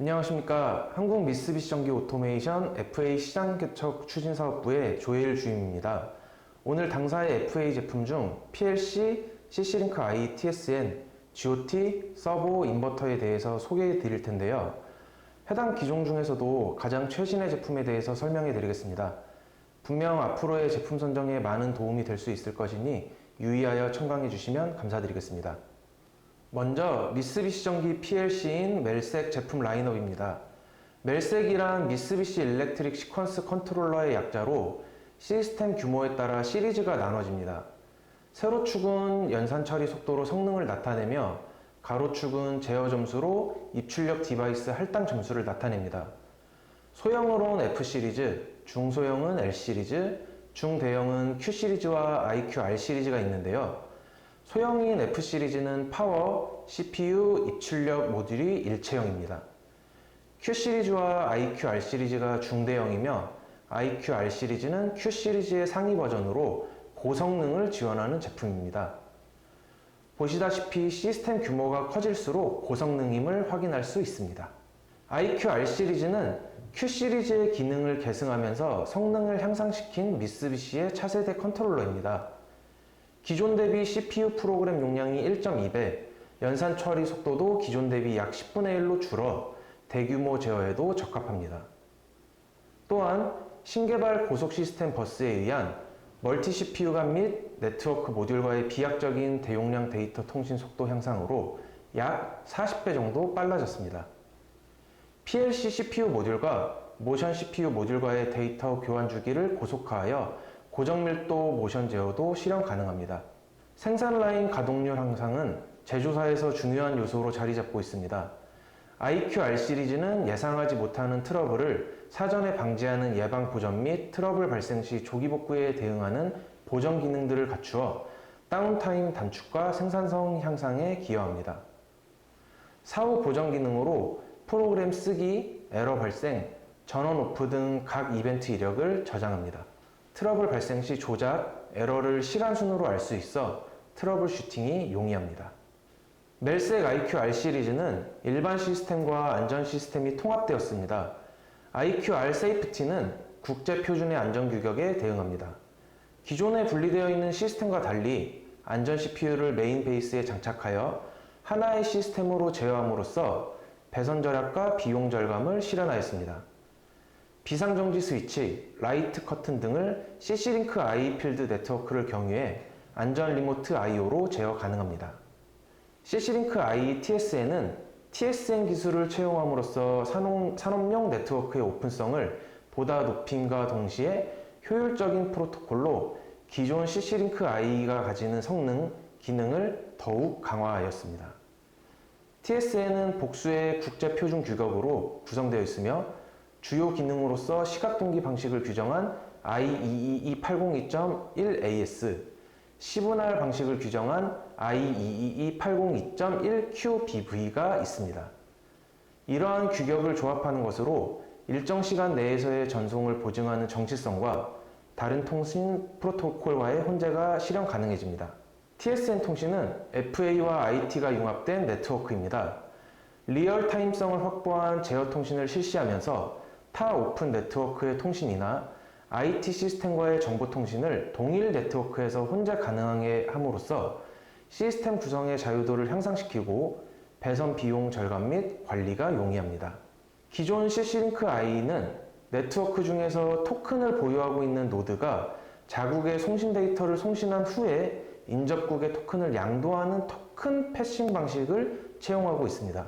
안녕하십니까. 한국 미쓰비시 전기 오토메이션 FA 시장 개척 추진 사업부의 조혜일 주임입니다. 오늘 당사의 FA 제품 중 PLC, CC링크 I, TSN, GOT, 서보, 인버터에 대해서 소개해 드릴 텐데요. 해당 기종 중에서도 가장 최신의 제품에 대해서 설명해 드리겠습니다. 분명 앞으로의 제품 선정에 많은 도움이 될 수 있을 것이니 유의하여 첨가해 주시면 감사드리겠습니다. 먼저 미쓰비시 전기 PLC인 멜색 제품 라인업입니다. 멜색이란 미쓰비시 일렉트릭 시퀀스 컨트롤러의 약자로 시스템 규모에 따라 시리즈가 나눠집니다. 세로축은 연산 처리 속도로 성능을 나타내며 가로축은 제어 점수로 입출력 디바이스 할당 점수를 나타냅니다. 소형으로는 F시리즈, 중소형은 L시리즈, 중대형은 Q시리즈와 IQR 시리즈가 있는데요. 소형인 F시리즈는 파워, CPU, 입출력 모듈이 일체형입니다. Q시리즈와 IQR 시리즈가 중대형이며 IQR 시리즈는 Q시리즈의 상위 버전으로 고성능을 지원하는 제품입니다. 보시다시피 시스템 규모가 커질수록 고성능임을 확인할 수 있습니다. IQR 시리즈는 Q시리즈의 기능을 계승하면서 성능을 향상시킨 미쓰비시의 차세대 컨트롤러입니다. 기존 대비 CPU 프로그램 용량이 1.2배, 연산 처리 속도도 기존 대비 약 10분의 1로 줄어 대규모 제어에도 적합합니다. 또한 신개발 고속 시스템 버스에 의한 멀티 CPU 간 및 네트워크 모듈과의 비약적인 대용량 데이터 통신 속도 향상으로 약 40배 정도 빨라졌습니다. PLC CPU 모듈과 모션 CPU 모듈과의 데이터 교환 주기를 고속화하여 고정밀도 모션 제어도 실현 가능합니다. 생산 라인 가동률 향상은 제조사에서 중요한 요소로 자리 잡고 있습니다. IQR 시리즈는 예상하지 못하는 트러블을 사전에 방지하는 예방 보전 및 트러블 발생 시 조기 복구에 대응하는 보전 기능들을 갖추어 다운타임 단축과 생산성 향상에 기여합니다. 사후 보전 기능으로 프로그램 쓰기, 에러 발생, 전원 오프 등 각 이벤트 이력을 저장합니다. 트러블 발생 시 조작, 에러를 시간 순으로 알 수 있어 트러블 슈팅이 용이합니다. 멜색 IQR 시리즈는 일반 시스템과 안전 시스템이 통합되었습니다. IQR 세이프티는 국제 표준의 안전 규격에 대응합니다. 기존에 분리되어 있는 시스템과 달리 안전 CPU를 메인 베이스에 장착하여 하나의 시스템으로 제어함으로써 배선 절약과 비용 절감을 실현하였습니다. 비상정지 스위치, 라이트 커튼 등을 CC링크 I 필드 네트워크를 경유해 안전 리모트 I/O로 제어 가능합니다. CC링크 I TSN은 TSN 기술을 채용함으로써 산업용 네트워크의 오픈성을 보다 높임과 동시에 효율적인 프로토콜로 기존 CC링크 I가 가지는 성능, 기능을 더욱 강화하였습니다. TSN은 복수의 국제 표준 규격으로 구성되어 있으며 주요 기능으로서 시각동기 방식을 규정한 IEEE 802.1AS, 시분할 방식을 규정한 IEEE 802.1QBV가 있습니다. 이러한 규격을 조합하는 것으로 일정 시간 내에서의 전송을 보증하는 정치성과 다른 통신 프로토콜과의 혼재가 실현 가능해집니다. TSN 통신은 FA와 IT가 융합된 네트워크입니다. 리얼타임성을 확보한 제어 통신을 실시하면서 타 오픈 네트워크의 통신이나 IT 시스템과의 정보 통신을 동일 네트워크에서 혼재 가능하게 함으로써 시스템 구성의 자유도를 향상시키고 배선 비용 절감 및 관리가 용이합니다. 기존 CC링크 I는 네트워크 중에서 토큰을 보유하고 있는 노드가 자국의 송신 데이터를 송신한 후에 인접국의 토큰을 양도하는 토큰 패싱 방식을 채용하고 있습니다.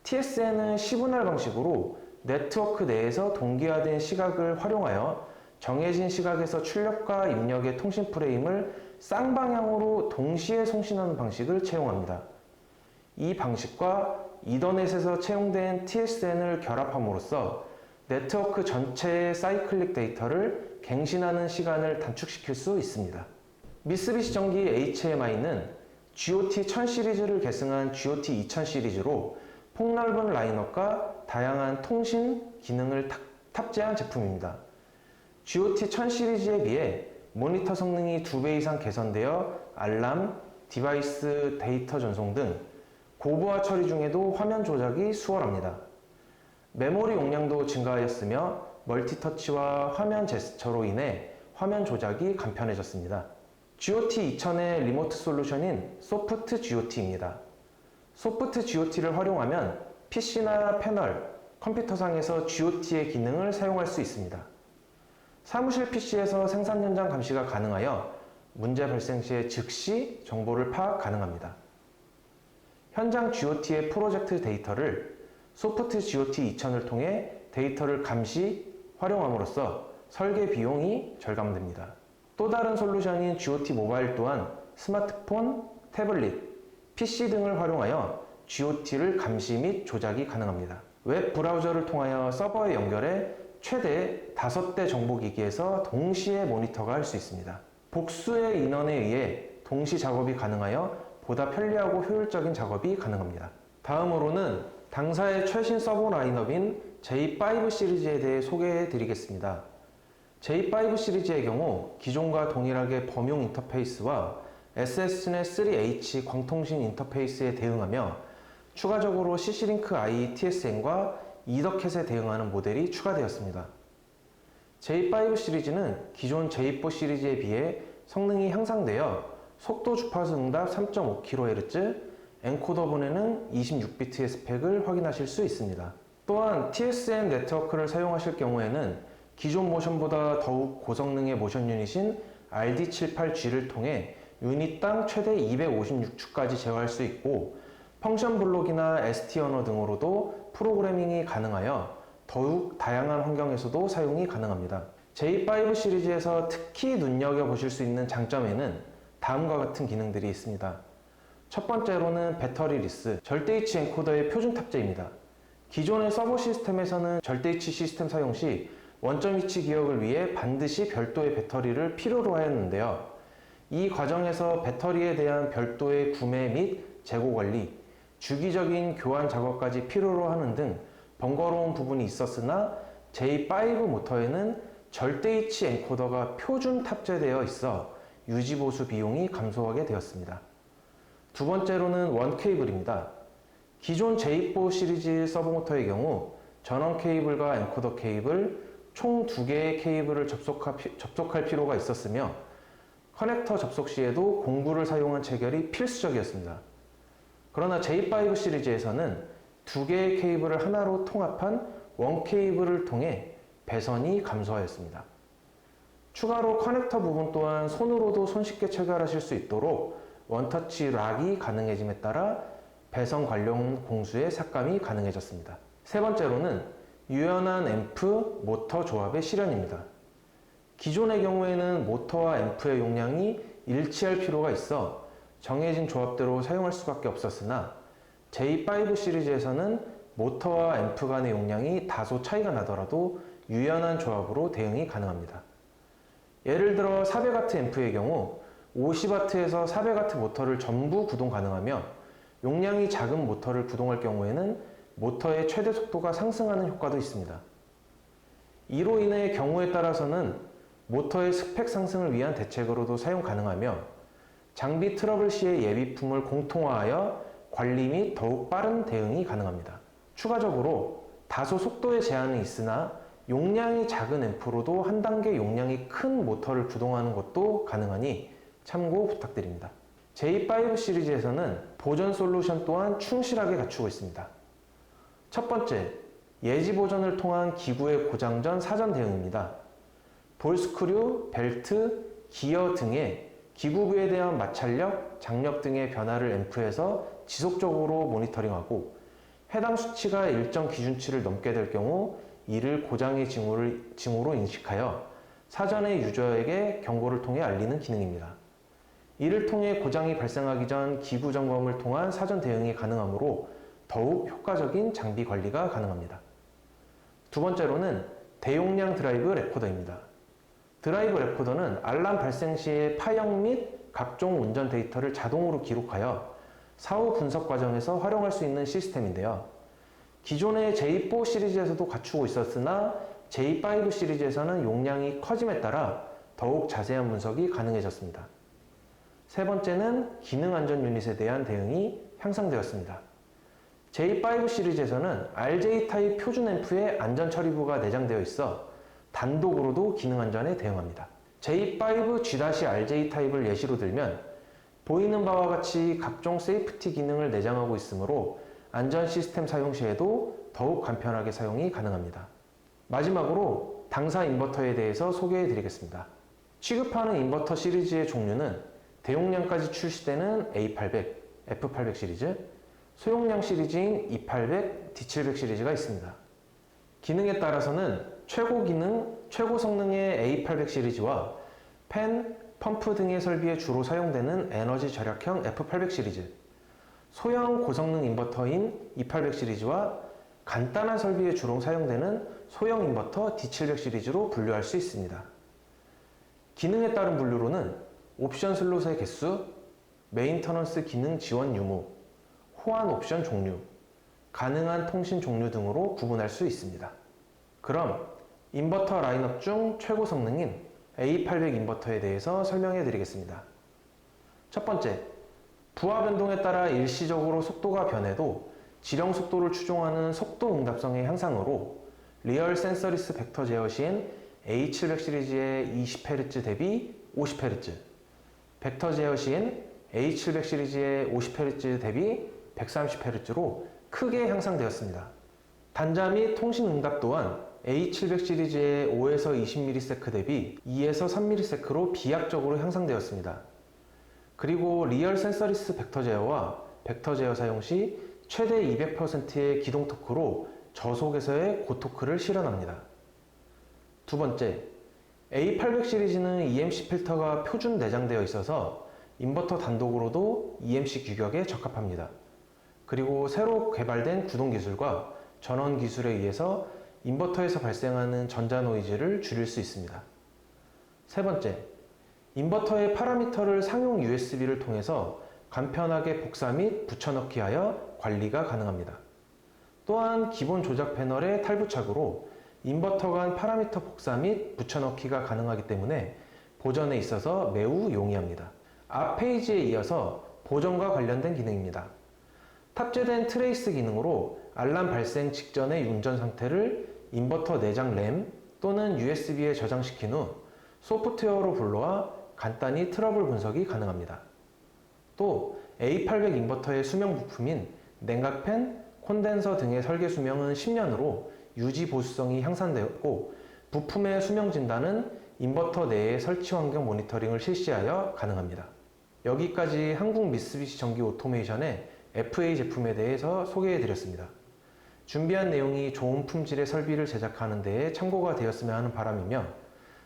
TSN은 시분할 방식으로 네트워크 내에서 동기화된 시각을 활용하여 정해진 시각에서 출력과 입력의 통신 프레임을 쌍방향으로 동시에 송신하는 방식을 채용합니다. 이 방식과 이더넷에서 채용된 TSN을 결합함으로써 네트워크 전체의 사이클릭 데이터를 갱신하는 시간을 단축시킬 수 있습니다. 미쓰비시 전기 HMI는 GOT 1000 시리즈를 계승한 GOT 2000 시리즈로 폭넓은 라인업과 다양한 통신 기능을 탑재한 제품입니다. GOT 1000 시리즈에 비해 모니터 성능이 2배 이상 개선되어 알람, 디바이스 데이터 전송 등 고부하 처리 중에도 화면 조작이 수월합니다. 메모리 용량도 증가하였으며 멀티터치와 화면 제스처로 인해 화면 조작이 간편해졌습니다. GOT2000의 리모트 솔루션인 소프트 GOT입니다. 소프트 GOT를 활용하면 PC나 패널, 컴퓨터상에서 GOT의 기능을 사용할 수 있습니다. 사무실 PC에서 생산 현장 감시가 가능하여 문제 발생 시에 즉시 정보를 파악 가능합니다. 현장 GOT의 프로젝트 데이터를 소프트 GOT2000을 통해 데이터를 감시, 활용함으로써 설계 비용이 절감됩니다. 또 다른 솔루션인 GOT 모바일 또한 스마트폰, 태블릿, PC 등을 활용하여 GOT를 감시 및 조작이 가능합니다. 웹 브라우저를 통하여 서버에 연결해 최대 5대 정보기기에서 동시에 모니터가 할 수 있습니다. 복수의 인원에 의해 동시 작업이 가능하여 보다 편리하고 효율적인 작업이 가능합니다. 다음으로는 당사의 최신 서버 라인업인 J5 시리즈에 대해 소개해 드리겠습니다. J5 시리즈의 경우 기존과 동일하게 범용 인터페이스와 SSNet 3H 광통신 인터페이스에 대응하며 추가적으로 CC-링크 I TSN과 이더캣에 대응하는 모델이 추가되었습니다. J5 시리즈는 기존 J4 시리즈에 비해 성능이 향상되어 속도 주파수 응답 3.5kHz, 엔코더 분해는 26비트의 스펙을 확인하실 수 있습니다. 또한 TSN 네트워크를 사용하실 경우에는 기존 모션보다 더욱 고성능의 모션 유닛인 RD78G를 통해 유닛당 최대 256추까지 제어할 수 있고 펑션 블록이나 ST 언어 등으로도 프로그래밍이 가능하여 더욱 다양한 환경에서도 사용이 가능합니다. J5 시리즈에서 특히 눈여겨보실 수 있는 장점에는 다음과 같은 기능들이 있습니다. 첫 번째로는 배터리 리스, 절대이치 엔코더의 표준 탑재입니다. 기존의 서버 시스템에서는 절대이치 시스템 사용 시 원점 위치 기억을 위해 반드시 별도의 배터리를 필요로 하였는데요. 이 과정에서 배터리에 대한 별도의 구매 및 재고 관리, 주기적인 교환 작업까지 필요로 하는 등 번거로운 부분이 있었으나 J5 모터에는 절대이치 엔코더가 표준 탑재되어 있어 유지 보수 비용이 감소하게 되었습니다. 두 번째로는 원 케이블입니다. 기존 J4 시리즈 서버 모터의 경우 전원 케이블과 엔코더 케이블 총 2개의 케이블을 접속할 필요가 있었으며 커넥터 접속 시에도 공구를 사용한 체결이 필수적이었습니다. 그러나 J5 시리즈에서는 2개의 케이블을 하나로 통합한 원 케이블을 통해 배선이 감소하였습니다. 추가로 커넥터 부분 또한 손으로도 손쉽게 체결하실 수 있도록 원터치 락이 가능해짐에 따라 배선 관련 공수의 삭감이 가능해졌습니다. 세 번째로는 유연한 앰프, 모터 조합의 실현입니다. 기존의 경우에는 모터와 앰프의 용량이 일치할 필요가 있어 정해진 조합대로 사용할 수밖에 없었으나 J5 시리즈에서는 모터와 앰프 간의 용량이 다소 차이가 나더라도 유연한 조합으로 대응이 가능합니다. 예를 들어 400W 앰프의 경우 50W에서 400W 모터를 전부 구동 가능하며 용량이 작은 모터를 구동할 경우에는 모터의 최대 속도가 상승하는 효과도 있습니다. 이로 인해 경우에 따라서는 모터의 스펙 상승을 위한 대책으로도 사용 가능하며 장비 트러블 시의 예비품을 공통화하여 관리 및 더욱 빠른 대응이 가능합니다. 추가적으로 다소 속도의 제한이 있으나 용량이 작은 앰프로도 한 단계 용량이 큰 모터를 구동하는 것도 가능하니 참고 부탁드립니다. J5 시리즈에서는 보존 솔루션 또한 충실하게 갖추고 있습니다. 첫 번째, 예지 보존을 통한 기구의 고장 전 사전 대응입니다. 볼 스크류, 벨트, 기어 등의 기구부에 대한 마찰력, 장력 등의 변화를 앰프에서 지속적으로 모니터링하고 해당 수치가 일정 기준치를 넘게 될 경우 이를 고장의 징후로 인식하여 사전에 유저에게 경고를 통해 알리는 기능입니다. 이를 통해 고장이 발생하기 전 기구 점검을 통한 사전 대응이 가능하므로 더욱 효과적인 장비 관리가 가능합니다. 두 번째로는 대용량 드라이브 레코더입니다. 드라이브 레코더는 알람 발생 시의 파형 및 각종 운전 데이터를 자동으로 기록하여 사후 분석 과정에서 활용할 수 있는 시스템인데요. 기존의 J4 시리즈에서도 갖추고 있었으나 J5 시리즈에서는 용량이 커짐에 따라 더욱 자세한 분석이 가능해졌습니다. 세 번째는 기능 안전 유닛에 대한 대응이 향상되었습니다. J5 시리즈에서는 RJ 타입 표준 앰프에 안전 처리부가 내장되어 있어 단독으로도 기능 안전에 대응합니다. J5 G-RJ 타입을 예시로 들면 보이는 바와 같이 각종 세이프티 기능을 내장하고 있으므로 안전 시스템 사용 시에도 더욱 간편하게 사용이 가능합니다. 마지막으로 당사 인버터에 대해서 소개해 드리겠습니다. 취급하는 인버터 시리즈의 종류는 대용량까지 출시되는 A800, F800 시리즈, 소용량 시리즈인 E800, D700 시리즈가 있습니다. 기능에 따라서는 최고 기능, 최고 성능의 A800 시리즈와 팬, 펌프 등의 설비에 주로 사용되는 에너지 절약형 F800 시리즈, 소형 고성능 인버터인 E800 시리즈와 간단한 설비에 주로 사용되는 소형 인버터 D700 시리즈로 분류할 수 있습니다. 기능에 따른 분류로는 옵션 슬롯의 개수, 메인터넌스 기능 지원 유무, 호환 옵션 종류, 가능한 통신 종류 등으로 구분할 수 있습니다. 그럼 인버터 라인업 중 최고 성능인 A800 인버터에 대해서 설명해 드리겠습니다. 첫 번째, 부하 변동에 따라 일시적으로 속도가 변해도 지령 속도를 추종하는 속도 응답성의 향상으로 리얼 센서리스 벡터 제어 시엔 A700 시리즈의 20Hz 대비 50Hz, 벡터 제어 시엔 A700 시리즈의 50Hz 대비 130Hz로 크게 향상되었습니다. 단자 및 통신 응답 또한 A700 시리즈의 5에서 20ms 대비 2에서 3ms로 비약적으로 향상되었습니다. 그리고 리얼 센서리스 벡터 제어와 벡터 제어 사용 시 최대 200%의 기동 토크로 저속에서의 고토크를 실현합니다. 두 번째, A800 시리즈는 EMC 필터가 표준 내장되어 있어서 인버터 단독으로도 EMC 규격에 적합합니다. 그리고 새로 개발된 구동 기술과 전원 기술에 의해서 인버터에서 발생하는 전자 노이즈를 줄일 수 있습니다. 세 번째, 인버터의 파라미터를 상용 USB를 통해서 간편하게 복사 및 붙여넣기 하여 관리가 가능합니다. 또한 기본 조작 패널의 탈부착으로 인버터 간 파라미터 복사 및 붙여넣기가 가능하기 때문에 보전에 있어서 매우 용이합니다. 앞 페이지에 이어서 보전과 관련된 기능입니다. 탑재된 트레이스 기능으로 알람 발생 직전의 운전 상태를 인버터 내장 램 또는 USB에 저장시킨 후 소프트웨어로 불러와 간단히 트러블 분석이 가능합니다. 또 A800 인버터의 수명 부품인 냉각팬, 콘덴서 등의 설계 수명은 10년으로 유지 보수성이 향상되었고 부품의 수명 진단은 인버터 내의 설치 환경 모니터링을 실시하여 가능합니다. 여기까지 한국 미쓰비시 전기 오토메이션의 FA 제품에 대해서 소개해 드렸습니다. 준비한 내용이 좋은 품질의 설비를 제작하는 데에 참고가 되었으면 하는 바람이며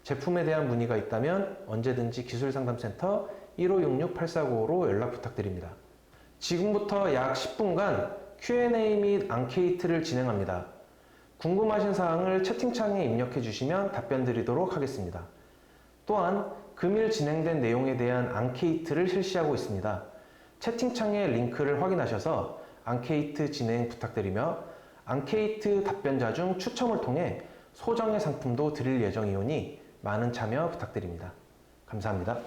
제품에 대한 문의가 있다면 언제든지 기술상담센터 1566-8495로 연락 부탁드립니다. 지금부터 약 10분간 Q&A 및 앙케이트를 진행합니다. 궁금하신 사항을 채팅창에 입력해 주시면 답변 드리도록 하겠습니다. 또한 금일 진행된 내용에 대한 앙케이트를 실시하고 있습니다. 채팅창의 링크를 확인하셔서 앙케이트 진행 부탁드리며 앙케이트 답변자 중 추첨을 통해 소정의 상품도 드릴 예정이오니 많은 참여 부탁드립니다. 감사합니다.